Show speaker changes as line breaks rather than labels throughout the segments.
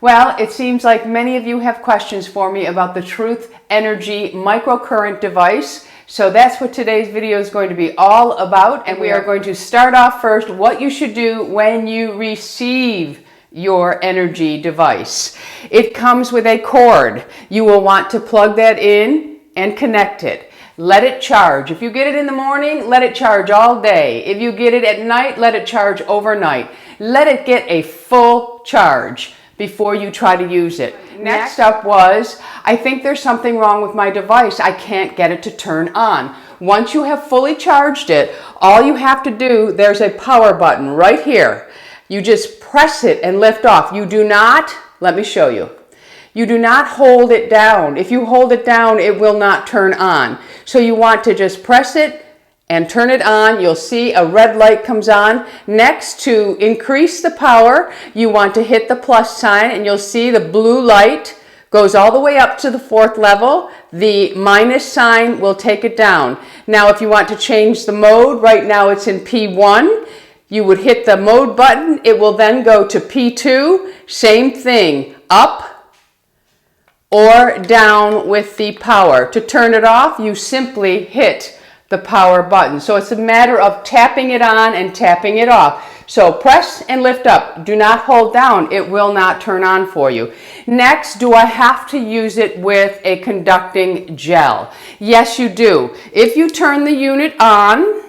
Well, it seems like many of you have questions for me about the Truth Nrgy microcurrent device. So that's what today's video is going to be all about. And we are going to start off first what you should do when you receive your Nrgy device. It comes with a cord. You will want to plug that in and connect it. Let it charge. If you get it in the morning, let it charge all day. If you get it at night, let it charge overnight. Let it get a full charge before you try to use it. Next up was, I think there's something wrong with my device. I can't get it to turn on. Once you have fully charged it, all you have to do, there's a power button right here. You just press it and lift off. You do not, let me show you. You do not hold it down. If you hold it down, it will not turn on. So you want to just press it and turn it on. You'll see a red light comes on. Next, to increase the power, you want to hit the plus sign and you'll see the blue light goes all the way up to the 4th level. The minus sign will take it down. Now, if you want to change the mode, right now it's in P1. You would hit the mode button. It will then go to P2. Same thing, up or down with the power. To turn it off, you simply hit the power button. So it's a matter of tapping it on and tapping it off. So press and lift up. Do not hold down. It will not turn on for you. Next, do I have to use it with a conducting gel? Yes, you do. If you turn the unit on,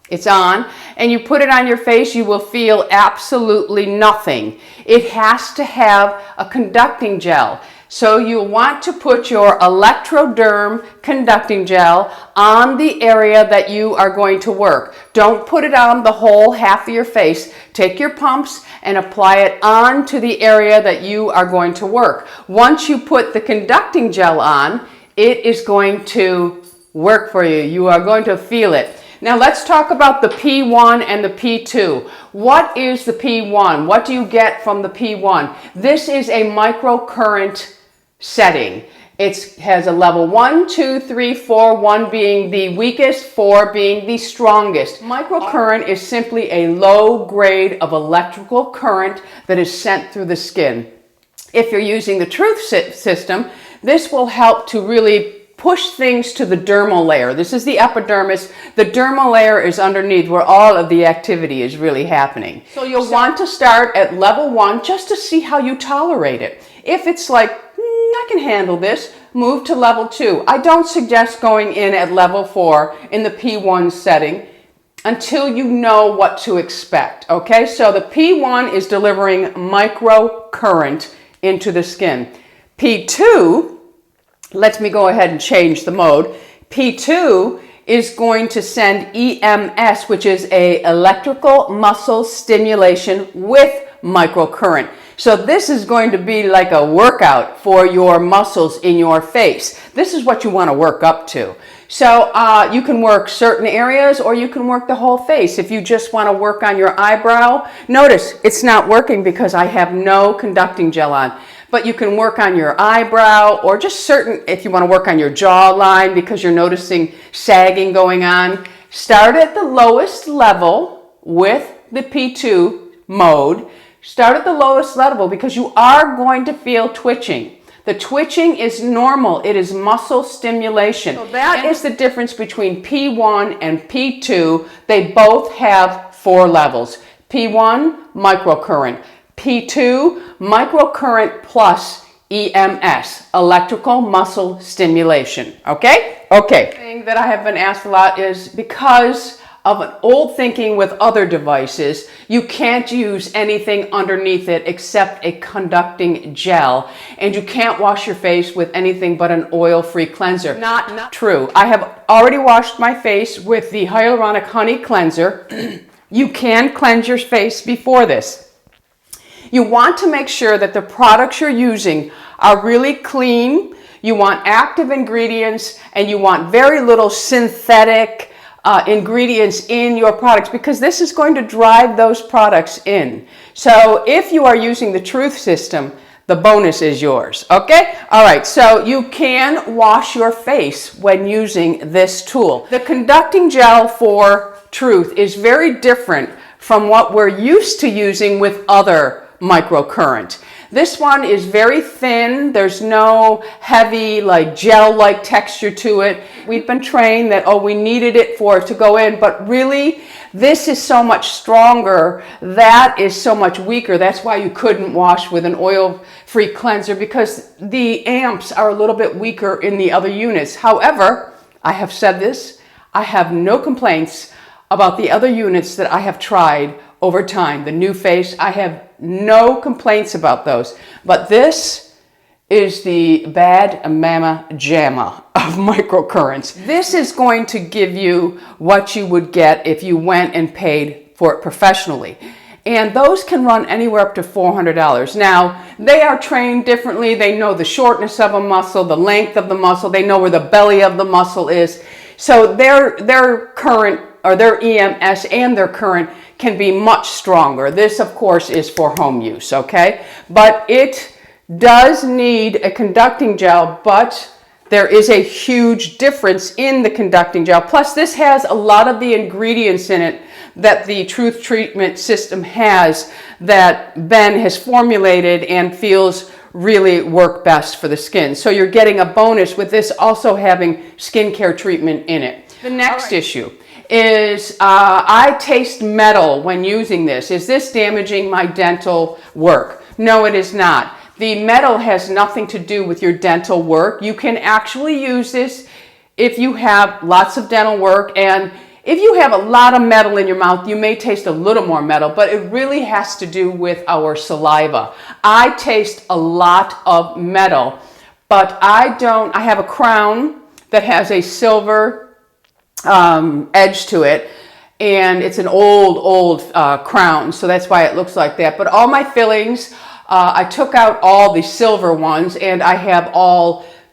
it's on, and you put it on your face, you will feel absolutely nothing. It has to have a conducting gel. So you'll want to put your electroderm conducting gel on the area that you are going to work. Don't put it on the whole half of your face. Take your pumps and apply it onto the area that you are going to work. Once you put the conducting gel on, it is going to work for you. You are going to feel it. Now let's talk about the P1 and the P2. What is the P1? What do you get from the P1? This is a microcurrent setting. It has a level 1, 2, 3, 4, 1 being the weakest, 4 being the strongest. Microcurrent is simply a low grade of electrical current that is sent through the skin. If you're using the Truth system, this will help to really push things to the dermal layer. This is the epidermis. The dermal layer is underneath where all of the activity is really happening. So you'll want to start at level 1 just to see how you tolerate it. If it's like, I can handle this, move to level 2. I don't suggest going in at level 4 in the P1 setting until you know what to expect, okay? So the P1 is delivering microcurrent into the skin. P2, let me go ahead and change the mode. P2 is going to send EMS, which is a electrical muscle stimulation with microcurrent. So this is going to be like a workout for your muscles in your face. This is what you want to work up to. So you can work certain areas or you can work the whole face. If you just want to work on your eyebrow, notice it's not working because I have no conducting gel on. But you can work on your eyebrow or just certain, if you want to work on your jawline because you're noticing sagging going on. Start at the lowest level with the P2 mode. Start at the lowest level because you are going to feel twitching. The twitching is normal. It is muscle stimulation. So that is the difference between P1 and P2. They both have 4 levels. P1, microcurrent. P2, microcurrent plus EMS, electrical muscle stimulation. Okay? Okay. The thing that I have been asked a lot is because of an old thinking with other devices, you can't use anything underneath it except a conducting gel, and you can't wash your face with anything but an oil-free cleanser. Not true. I have already washed my face with the hyaluronic honey cleanser. You can cleanse your face before this. You want to make sure that the products you're using are really clean. You want active ingredients, and you want very little synthetic ingredients in your products because this is going to drive those products in. So if you are using the Truth system, the bonus is yours, okay? All right, so you can wash your face when using this tool. The conducting gel for Truth is very different from what we're used to using with other microcurrent. This one is very thin. There's no heavy, like gel-like texture to it. We've been trained that, oh, we needed it for it to go in, but really, this is so much stronger. That is so much weaker. That's why you couldn't wash with an oil-free cleanser, because the amps are a little bit weaker in the other units. However, I have said this, I have no complaints about the other units that I have tried over time. The new face, I have no complaints about those. But this is the bad mama jamma of microcurrents. This is going to give you what you would get if you went and paid for it professionally. And those can run anywhere up to $400. Now, they are trained differently. They know the shortness of a muscle, the length of the muscle. They know where the belly of the muscle is. So their current, or their EMS and their current, can be much stronger. This, of course, is for home use, okay? But it does need a conducting gel, but there is a huge difference in the conducting gel. Plus, this has a lot of the ingredients in it that the Truth Treatment System has, that Ben has formulated and feels really work best for the skin. So you're getting a bonus with this also having skincare treatment in it. The next issue is I taste metal when using this. Is this damaging my dental work? No, it is not. The metal has nothing to do with your dental work. You can actually use this if you have lots of dental work, and if you have a lot of metal in your mouth, you may taste a little more metal, but it really has to do with our saliva. I taste a lot of metal, but I have a crown that has a silver edge to it, and it's an old crown, so that's why it looks like that. But all my fillings, I took out all the silver ones, and I have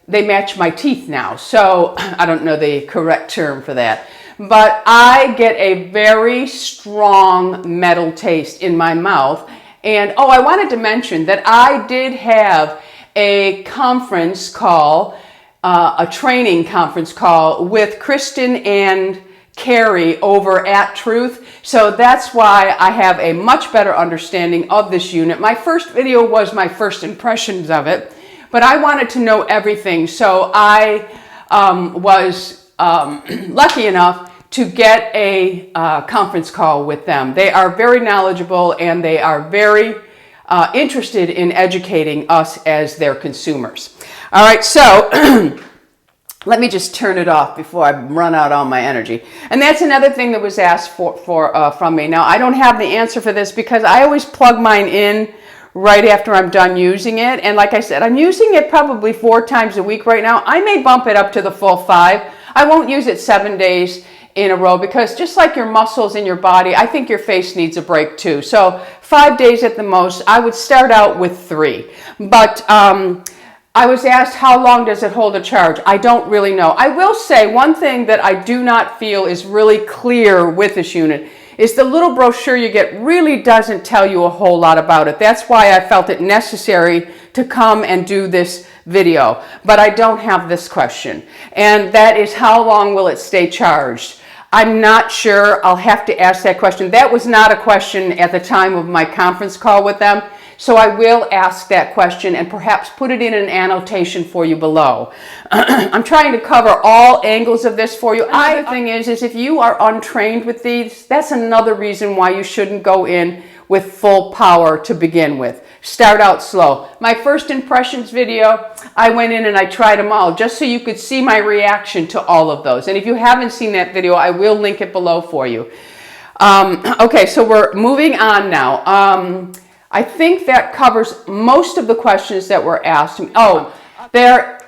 they match my teeth now. So I don't know the correct term for that, but I get a very strong metal taste in my mouth. And oh, I wanted to mention that I did have a conference call, a training conference call with Kristen and Carrie over at Truth. So that's why I have a much better understanding of this unit. My first video was my first impressions of it, but I wanted to know everything. So I was lucky enough to get a conference call with them. They are very knowledgeable, and they are very interested in educating us as their consumers. All right, so let me just turn it off before I run out all my energy. And that's another thing that was asked from me. Now, I don't have the answer for this because I always plug mine in right after I'm done using it. And like I said, I'm using it probably 4 times a week right now. I may bump it up to the full 5. I won't use it 7 days in a row, because just like your muscles in your body, I think your face needs a break too. So 5 days at the most. I would start out with 3. But I was asked, how long does it hold a charge? I don't really know. I will say one thing that I do not feel is really clear with this unit is the little brochure you get really doesn't tell you a whole lot about it. That's why I felt it necessary to come and do this video. But I don't have this question, and that is, how long will it stay charged? I'm not sure. I'll have to ask that question. That was not a question at the time of my conference call with them. So I will ask that question and perhaps put it in an annotation for you below. I'm trying to cover all angles of this for you. Another thing is if you are untrained with these, that's another reason why you shouldn't go in with full power to begin with. Start out slow. My first impressions video, I went in and I tried them all just so you could see my reaction to all of those. And if you haven't seen that video, I will link it below for you. Okay, so we're moving on now. I think that covers most of the questions that were asked. Oh, there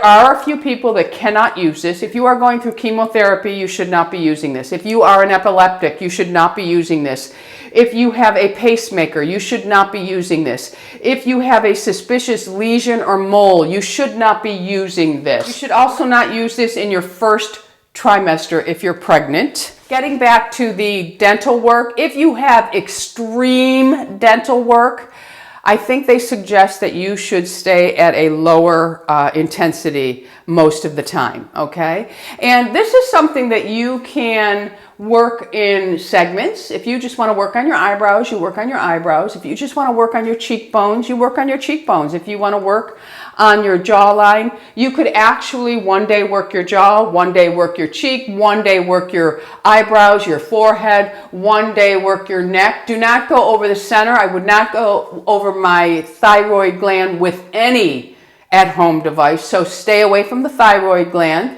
are a few people that cannot use this. If you are going through chemotherapy, you should not be using this. If you are an epileptic, you should not be using this. If you have a pacemaker, you should not be using this. If you have a suspicious lesion or mole, you should not be using this. You should also not use this in your first trimester if you're pregnant. Getting back to the dental work, if you have extreme dental work, I think they suggest that you should stay at a lower intensity most of the time, okay? And this is something that you can work in segments. If you just want to work on your eyebrows, you work on your eyebrows. If you just want to work on your cheekbones, you work on your cheekbones. If you want to work on your jawline, you could actually one day work your jaw, one day work your cheek, one day work your eyebrows, your forehead, one day work your neck. Do not go over the center. I would not go over my thyroid gland with any at-home device, so stay away from the thyroid gland.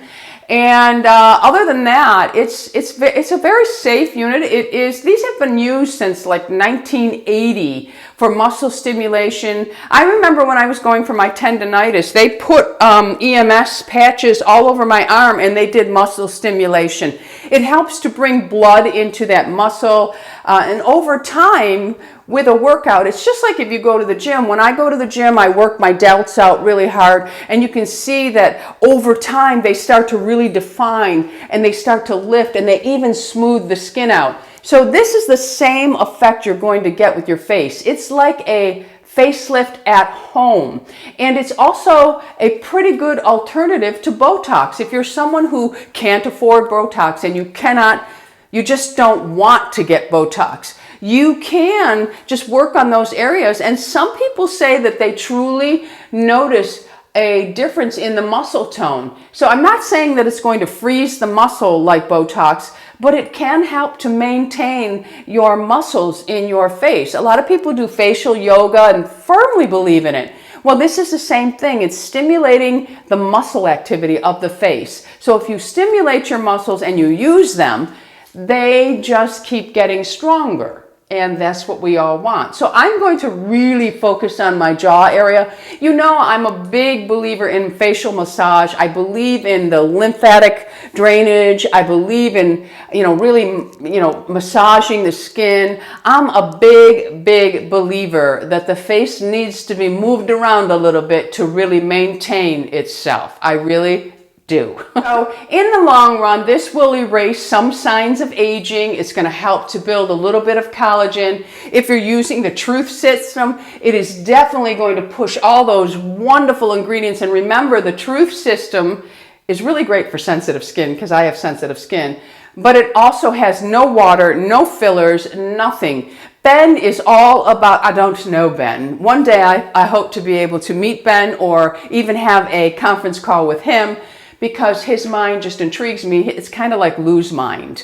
And other than that, it's a very safe unit. These have been used since like 1980 for muscle stimulation. I remember when I was going for my tendonitis, they put EMS patches all over my arm and they did muscle stimulation. It helps to bring blood into that muscle, and over time with a workout, it's just like if you go to the gym. When I go to the gym, I work my delts out really hard, and you can see that over time they start to really define and they start to lift and they even smooth the skin out. So this is the same effect you're going to get with your face. It's like a facelift at home, and it's also a pretty good alternative to Botox. If you're someone who can't afford Botox and you just don't want to get Botox, you can just work on those areas. And some people say that they truly notice a difference in the muscle tone. So I'm not saying that it's going to freeze the muscle like Botox, but it can help to maintain your muscles in your face. A lot of people do facial yoga and firmly believe in it. Well, this is the same thing. It's stimulating the muscle activity of the face. So if you stimulate your muscles and you use them, they just keep getting stronger. And that's what we all want. So I'm going to really focus on my jaw area. You know, I'm a big believer in facial massage. I believe in the lymphatic drainage. I believe in, really, massaging the skin. I'm a big believer that the face needs to be moved around a little bit to really maintain itself. I really do. So in the long run, this will erase some signs of aging. It's going to help to build a little bit of collagen. If you're using the Truth system, it is definitely going to push all those wonderful ingredients. And remember, the Truth system is really great for sensitive skin, because I have sensitive skin, but it also has no water, no fillers, nothing. Ben is all about, I don't know Ben. One day I hope to be able to meet Ben or even have a conference call with him, because his mind just intrigues me. It's kind of like Lou's mind.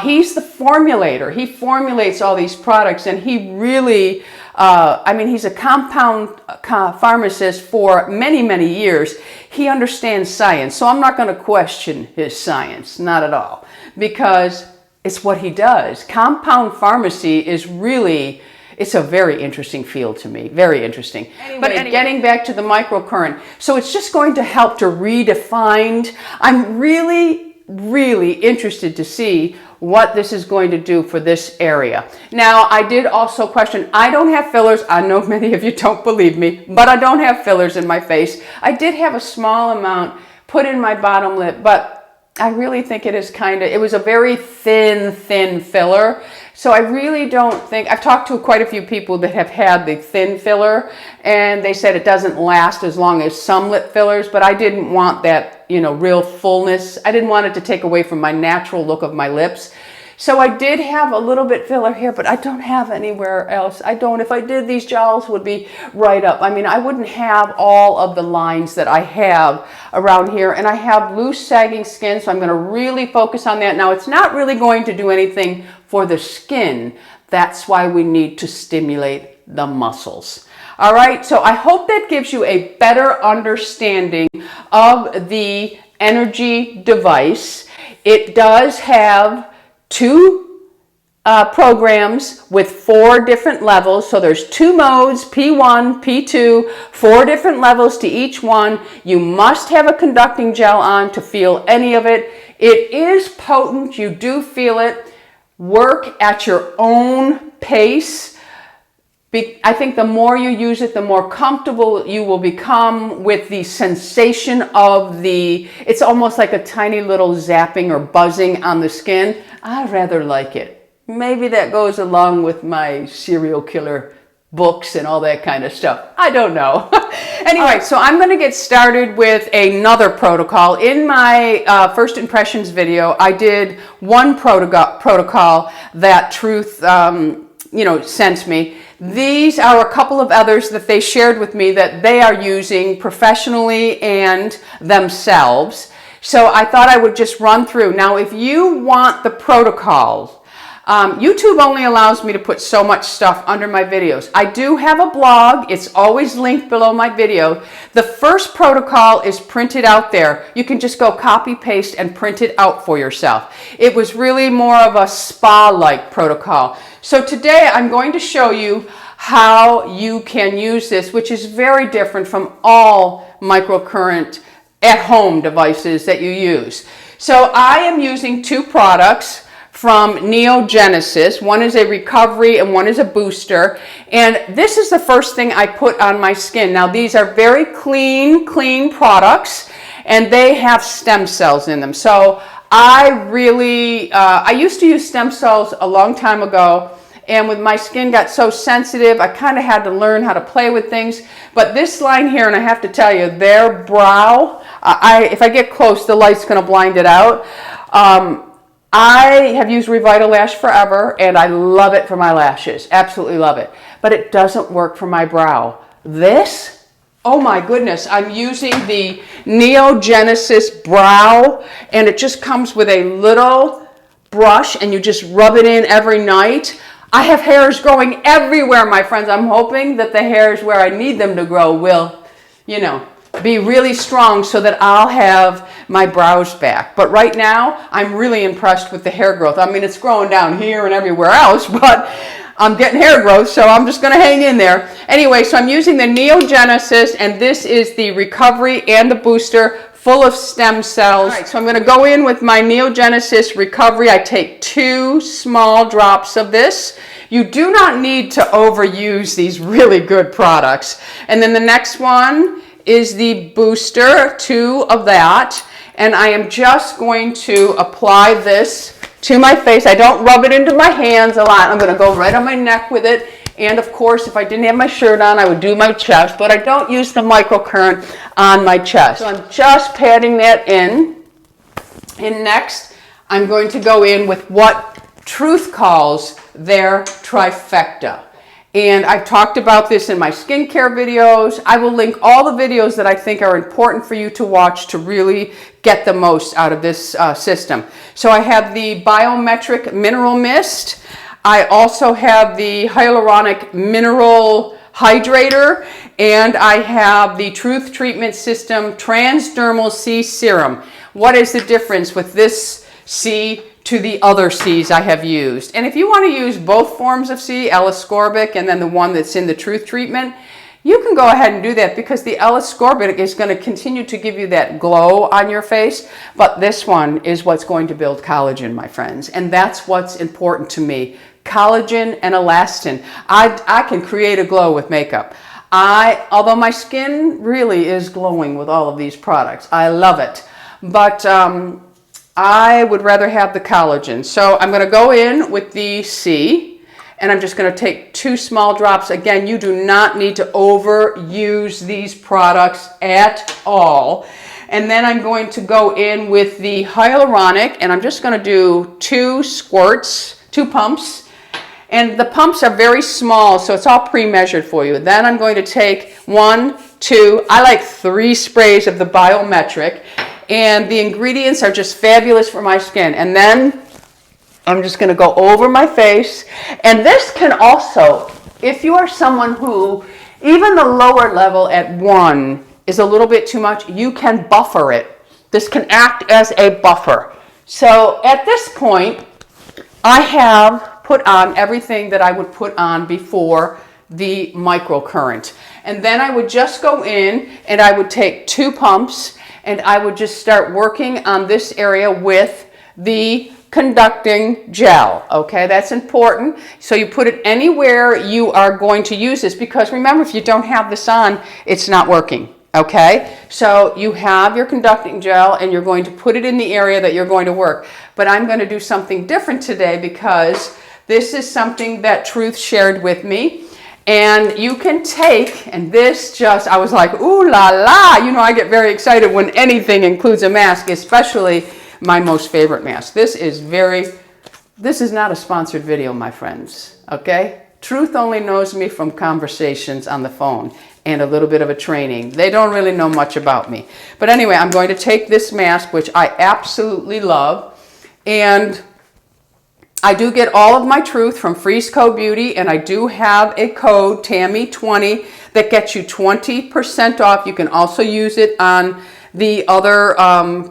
He's the formulator. He formulates all these products, and he really, he's a compound pharmacist for many years. He understands science, so I'm not going to question his science, not at all, because it's what he does. Compound pharmacy is really, it's a very interesting field to me, very interesting. Anyway, getting back to the microcurrent. So it's just going to help to redefine. I'm really interested to see what this is going to do for this area. Now, I did also question, I don't have fillers. I know many of you don't believe me, but I don't have fillers in my face. I did have a small amount put in my bottom lip, but I really think it was a very thin filler. So I really don't think, I've talked to quite a few people that have had the thin filler, and they said it doesn't last as long as some lip fillers, but I didn't want that, real fullness. I didn't want it to take away from my natural look of my lips. So I did have a little bit filler here, but I don't have anywhere else. If I did, these jowls would be right up. I wouldn't have all of the lines that I have around here, and I have loose sagging skin, so I'm going to really focus on that. Now, it's not really going to do anything for the skin. That's why we need to stimulate the muscles. All right, so I hope that gives you a better understanding of the Nrgy device. It does have two programs with 4 different levels. So there's 2 modes, P1, P2, 4 different levels to each one. You must have a conducting gel on to feel any of it. It is potent. You do feel it. Work at your own pace. I think the more you use it, the more comfortable you will become with the sensation of it's almost like a tiny little zapping or buzzing on the skin. I rather like it. Maybe that goes along with my serial killer books and all that kind of stuff. I don't know. Anyway, so I'm going to get started with another protocol. In my first impressions video, I did one protocol that Truth, sent me. These are a couple of others that they shared with me that they are using professionally and themselves. So I thought I would just run through. Now, if you want the protocols, YouTube only allows me to put so much stuff under my videos. I do have a blog. It's always linked below my video. The first protocol is printed out there. You can just go copy, paste, and print it out for yourself. It was really more of a spa-like protocol. So today I'm going to show you how you can use this, which is very different from all microcurrent at-home devices that you use. So I am using two products from Nrgy. One is a recovery and one is a booster. And this is the first thing I put on my skin. Now these are very clean products, and they have stem cells in them. So I used to use stem cells a long time ago, and when my skin got so sensitive, I kind of had to learn how to play with things. But this line here, and I have to tell you, their brow, if I get close, the light's going to blind it out. I have used Revitalash forever, and I love it for my lashes. Absolutely love it. But it doesn't work for my brow. This, oh my goodness, I'm using the Nrgy brow, and it just comes with a little brush, and you just rub it in every night. I have hairs growing everywhere, my friends. I'm hoping that the hairs where I need them to grow will, be really strong so that I'll have my brows back. But right now, I'm really impressed with the hair growth. I mean, it's growing down here and everywhere else, but I'm getting hair growth, so I'm just going to hang in there. Anyway, so I'm using the Nrgy, and this is the recovery and the booster, full of stem cells. All right, so I'm going to go in with my Nrgy recovery. I take 2 small drops of this. You do not need to overuse these really good products. And then the next one is the booster, 2 of that. And I am just going to apply this to my face. I don't rub it into my hands a lot. I'm going to go right on my neck with it. And of course, if I didn't have my shirt on, I would do my chest, but I don't use the microcurrent on my chest. So I'm just patting that in. And next, I'm going to go in with what Truth calls their trifecta. And I've talked about this in my skincare videos. I will link all the videos that I think are important for you to watch to really get the most out of this system. So I have the Biometric Mineral Mist. I also have the Hyaluronic Mineral Hydrator, and I have the Truth Treatment System Transdermal C Serum. What is the difference with this C to the other C's I have used? And if you want to use both forms of C, L-ascorbic and then the one that's in the Truth Treatment, you can go ahead and do that, because the L-ascorbic is going to continue to give you that glow on your face, but this one is what's going to build collagen, my friends, and that's what's important to me. Collagen and elastin. I can create a glow with makeup. Although my skin really is glowing with all of these products, I love it, but I would rather have the collagen. So I'm going to go in with the C, and I'm just going to take 2 small drops. Again, you do not need to overuse these products at all. And then I'm going to go in with the hyaluronic, and I'm just going to do 2 squirts, 2 pumps. And the pumps are very small, so it's all pre-measured for you. Then I'm going to take 1, 2, I like 3 sprays of the Biometric. And the ingredients are just fabulous for my skin. And then I'm just going to go over my face. And this can also, if you are someone who, even the lower level at 1 is a little bit too much, you can buffer it. This can act as a buffer. So at this point, I have put on everything that I would put on before the microcurrent. And then I would just go in and I would take 2 pumps, and I would just start working on this area with the conducting gel. Okay, that's important. So you put it anywhere you are going to use this, because remember, if you don't have this on, it's not working. Okay, so you have your conducting gel, and you're going to put it in the area that you're going to work. But I'm going to do something different today, because this is something that Truth shared with me. And you can take, and this just, I was like, ooh la la. You know, I get very excited when anything includes a mask, especially my most favorite mask. This is not a sponsored video, my friends, okay? Truth only knows me from conversations on the phone and a little bit of a training. They don't really know much about me. But anyway, I'm going to take this mask, which I absolutely love, and I do get all of my truth from FreezeCo Beauty, and I do have a code, Tammy20, that gets you 20% off. You can also use it on the other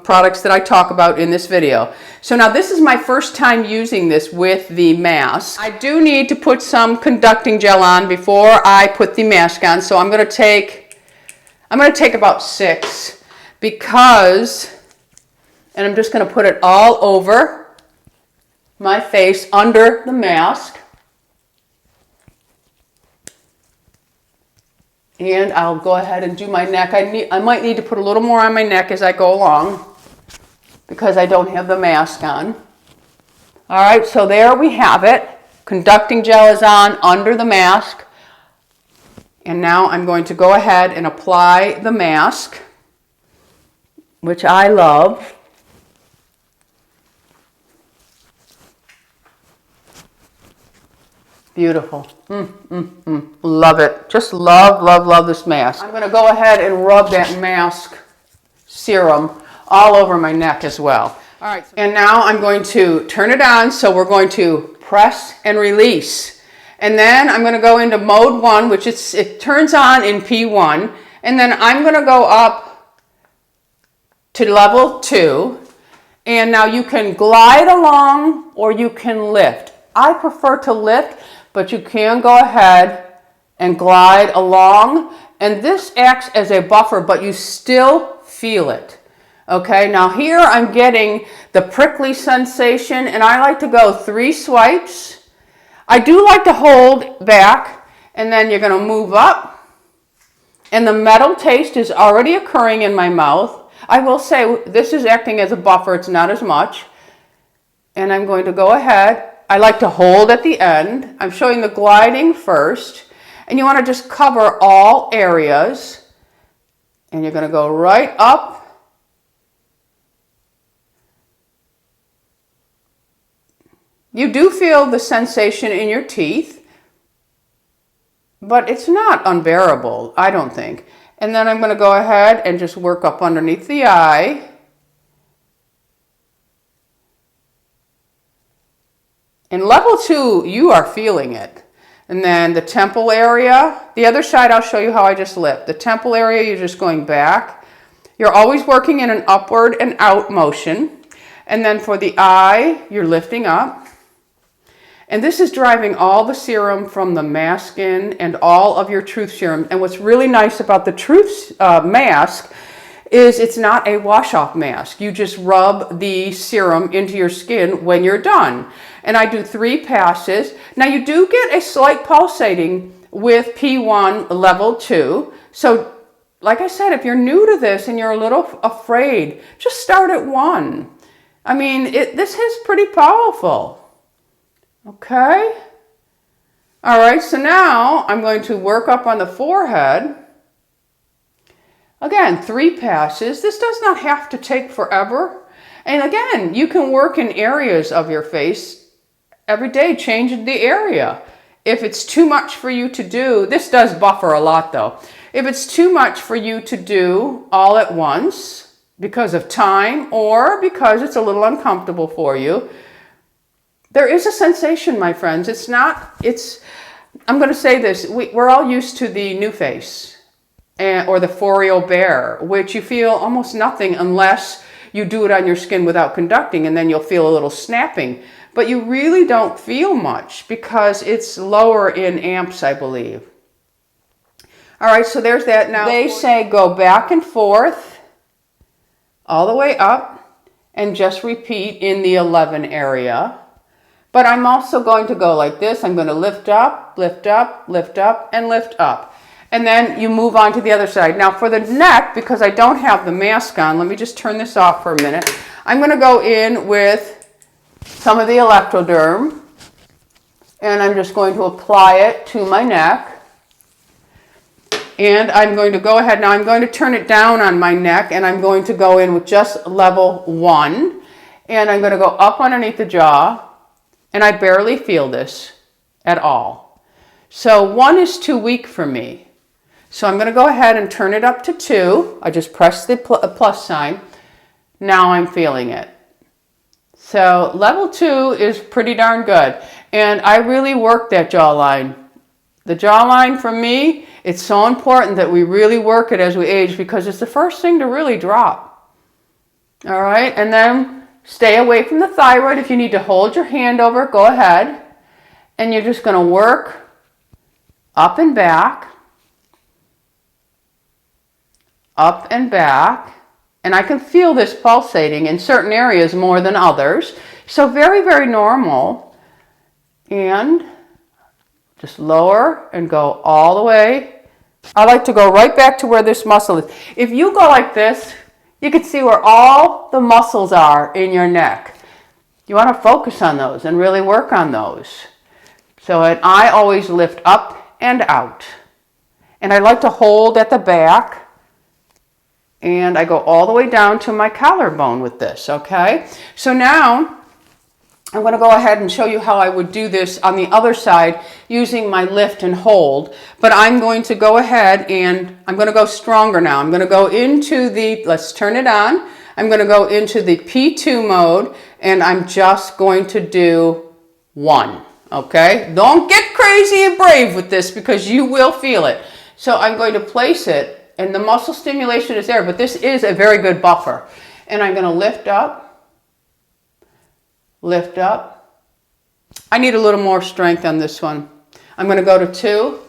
products that I talk about in this video. So now this is my first time using this with the mask. I do need to put some conducting gel on before I put the mask on, so I'm going to take about 6 because, and I'm just going to put it all over my face under the mask. And I'll go ahead and do my neck. I might need to put a little more on my neck as I go along because I don't have the mask on. All right, so there we have it. Conducting gel is on under the mask. And now I'm going to go ahead and apply the mask, which I love. Beautiful. Love it. Just love, love, love this mask. I'm going to go ahead and rub that mask serum all over my neck as well. All right. And now I'm going to turn it on. So we're going to press and release. And then I'm going to go into mode 1, which it turns on in P1. And then I'm going to go up to level 2. And now you can glide along or you can lift. I prefer to lift, but you can go ahead and glide along. And this acts as a buffer, but you still feel it. Okay, now here I'm getting the prickly sensation, and I like to go 3 swipes. I do like to hold back, and then you're going to move up. And the metal taste is already occurring in my mouth. I will say this is acting as a buffer. It's not as much. And I'm going to go ahead. I like to hold at the end. I'm showing the gliding first. And you want to just cover all areas. And you're going to go right up. You do feel the sensation in your teeth, but it's not unbearable, I don't think. And then I'm going to go ahead and just work up underneath the eye. In level 2, you are feeling it. And then the temple area, the other side I'll show you how I just lift. The temple area, you're just going back. You're always working in an upward and out motion. And then for the eye, you're lifting up. And this is driving all the serum from the mask in and all of your truth serum. And what's really nice about the truth mask is it's not a wash-off mask. You just rub the serum into your skin when you're done. And I do 3 passes. Now you do get a slight pulsating with P1 level 2. So like I said, if you're new to this and you're a little afraid, just start at 1. I mean, this is pretty powerful. Okay. All right, so now I'm going to work up on the forehead. Again, 3 passes. This does not have to take forever. And again, you can work in areas of your face every day, changing the area. If it's too much for you to do, this does buffer a lot though. If it's too much for you to do all at once because of time or because it's a little uncomfortable for you, there is a sensation, my friends. I'm going to say this, we're all used to the new face or the Foreo Bear, which you feel almost nothing unless you do it on your skin without conducting, and then you'll feel a little snapping. But you really don't feel much because it's lower in amps, I believe. All right, so there's that. Now they say go back and forth all the way up and just repeat in the 11 area. But I'm also going to go like this. I'm going to lift up, lift up, lift up, and lift up. And then you move on to the other side. Now for the neck, because I don't have the mask on, let me just turn this off for a minute. I'm going to go in with some of the Electroderm. And I'm just going to apply it to my neck. And I'm going to go ahead now. I'm going to turn it down on my neck, and I'm going to go in with just level 1. And I'm going to go up underneath the jaw, and I barely feel this at all. So 1 is too weak for me. So I'm going to go ahead and turn it up to 2. I just press the plus sign. Now I'm feeling it. So level 2 is pretty darn good. And I really work that jawline. The jawline for me, it's so important that we really work it as we age because it's the first thing to really drop. All right, and then stay away from the thyroid. If you need to hold your hand over, go ahead. And you're just going to work up and back, up and back. And I can feel this pulsating in certain areas more than others. So very, very normal. And just lower and go all the way. I like to go right back to where this muscle is. If you go like this, you can see where all the muscles are in your neck. You want to focus on those and really work on those. So I always lift up and out. And I like to hold at the back. And I go all the way down to my collarbone with this, okay? So now I'm going to go ahead and show you how I would do this on the other side using my lift and hold. But I'm going to go ahead and I'm going to go stronger now. I'm going to go into the, let's turn it on. I'm going to go into the P2 mode and I'm just going to do 1, okay? Don't get crazy and brave with this because you will feel it. So I'm going to place it and the muscle stimulation is there, but this is a very good buffer. And I'm going to lift up. Lift up. I need a little more strength on this one. I'm going to go to 2,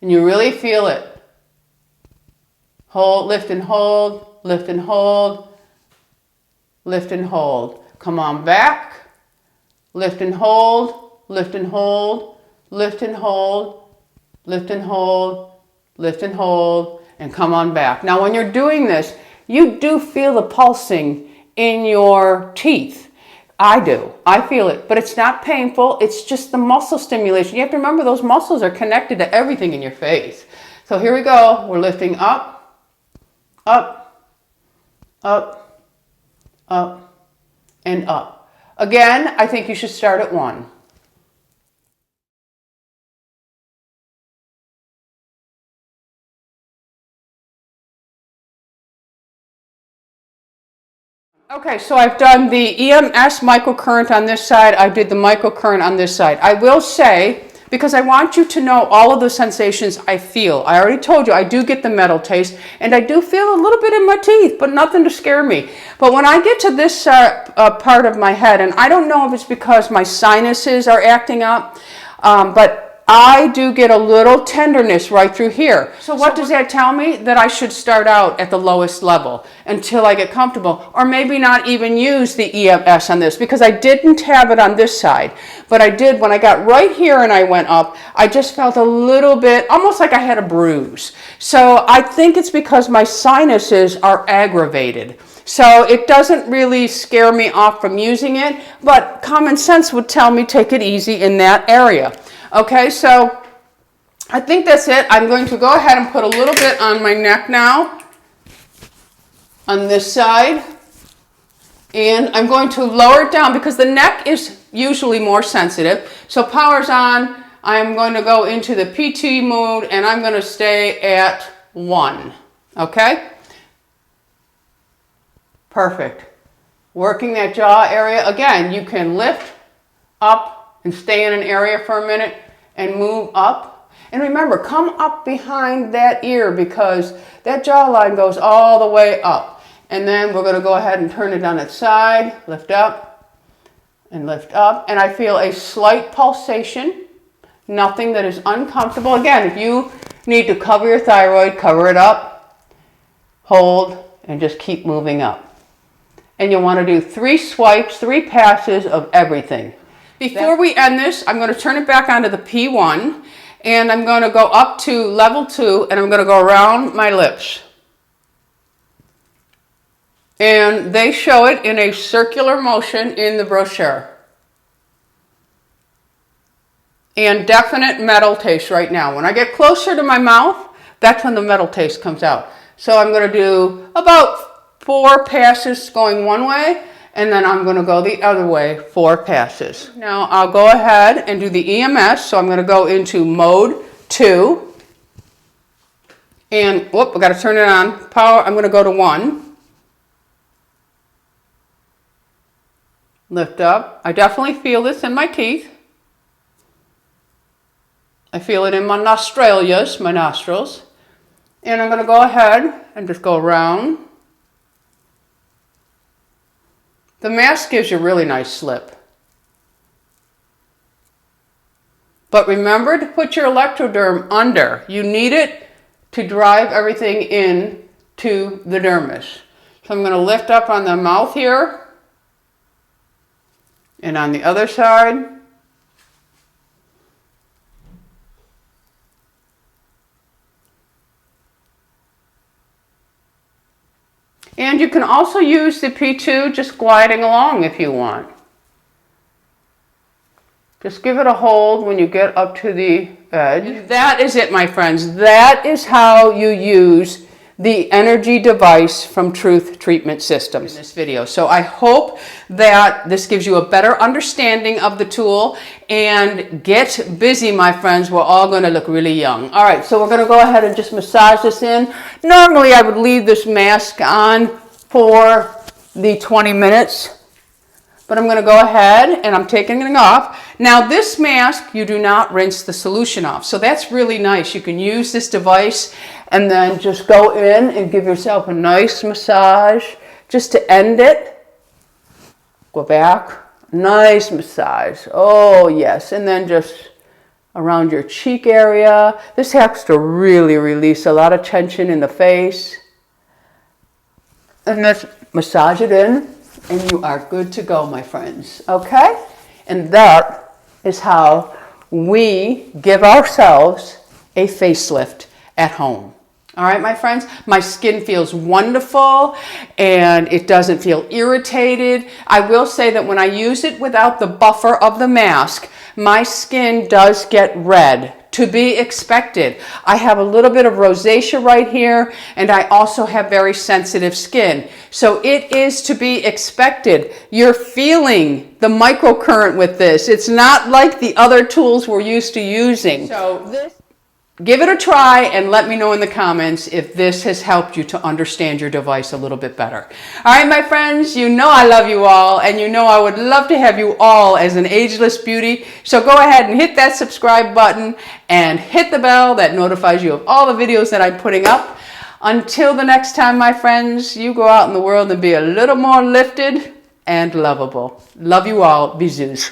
and you really feel it. Hold, lift and hold, lift and hold, lift and hold. Come on back. Lift and hold, lift and hold, lift and hold, lift and hold, lift and hold, and come on back. Now when you're doing this, you do feel the pulsing in your teeth. I do. I feel it, but it's not painful. It's just the muscle stimulation. You have to remember those muscles are connected to everything in your face. So here we go. We're lifting up, up, up, up, and up. Again, I think you should start at 1. Okay, so I've done the EMS microcurrent on this side. I did the microcurrent on this side. I will say, because I want you to know all of the sensations I feel. I already told you I do get the metal taste, and I do feel a little bit in my teeth, but nothing to scare me. But when I get to this part of my head, and I don't know if it's because my sinuses are acting up, but I do get a little tenderness right through here. So what does that tell me? That I should start out at the lowest level until I get comfortable, or maybe not even use the EMS on this, because I didn't have it on this side, but I did when I got right here and I went up. I just felt a little bit, almost like I had a bruise. So I think it's because my sinuses are aggravated. So it doesn't really scare me off from using it, but common sense would tell me take it easy in that area. Okay, so I think that's it. I'm going to go ahead and put a little bit on my neck now, on this side. And I'm going to lower it down because the neck is usually more sensitive. So power's on. I'm going to go into the PT mode and I'm going to stay at 1. Okay? Perfect. Working that jaw area. Again, you can lift up and stay in an area for a minute and move up. And remember, come up behind that ear because that jawline goes all the way up. And then we're going to go ahead and turn it on its side, lift up and lift up. And I feel a slight pulsation, nothing that is uncomfortable. Again, if you need to cover your thyroid, cover it up, hold, and just keep moving up. And you'll want to do 3 swipes, 3 passes of everything. Before we end this, I'm going to turn it back onto the P1 and I'm going to go up to level 2 and I'm going to go around my lips. And they show it in a circular motion in the brochure. And definite metal taste right now. When I get closer to my mouth, that's when the metal taste comes out. So I'm going to do about 4 passes going one way, and then I'm going to go the other way 4 passes. Now I'll go ahead and do the EMS. So I'm going to go into mode 2. And whoop, I got to turn it on. Power, I'm going to go to 1. Lift up. I definitely feel this in my teeth. I feel it in my nostrils, my nostrils. And I'm going to go ahead and just go around. The mask gives you a really nice slip. But remember to put your electroderm under. You need it to drive everything in to the dermis. So I'm going to lift up on the mouth here. And on the other side. And you can also use the P2 just gliding along if you want. Just give it a hold when you get up to the edge. That is it, my friends. That is how you use the Nrgy device from Truth Treatment Systems in this video. So I hope that this gives you a better understanding of the tool, and get busy, my friends. We're all going to look really young. All right, so we're going to go ahead and just massage this in. Normally I would leave this mask on for the 20 minutes. But I'm going to go ahead and I'm taking it off. Now this mask, you do not rinse the solution off. So that's really nice. You can use this device and then just go in and give yourself a nice massage just to end it. Go back. Nice massage. Oh yes. And then just around your cheek area. This helps to really release a lot of tension in the face. And let's massage it in. And you are good to go, my friends. Okay? And that is how we give ourselves a facelift at home. All right, my friends? My skin feels wonderful and it doesn't feel irritated. I will say that when I use it without the buffer of the mask, my skin does get red. To be expected. I have a little bit of rosacea right here, and I also have very sensitive skin. So it is to be expected. You're feeling the microcurrent with this. It's not like the other tools we're used to using. So give it a try and let me know in the comments if this has helped you to understand your device a little bit better. All right, my friends, you know I love you all, and you know I would love to have you all as an ageless beauty. So go ahead and hit that subscribe button and hit the bell that notifies you of all the videos that I'm putting up. Until the next time, my friends, you go out in the world and be a little more lifted and lovable. Love you all. BISOUS.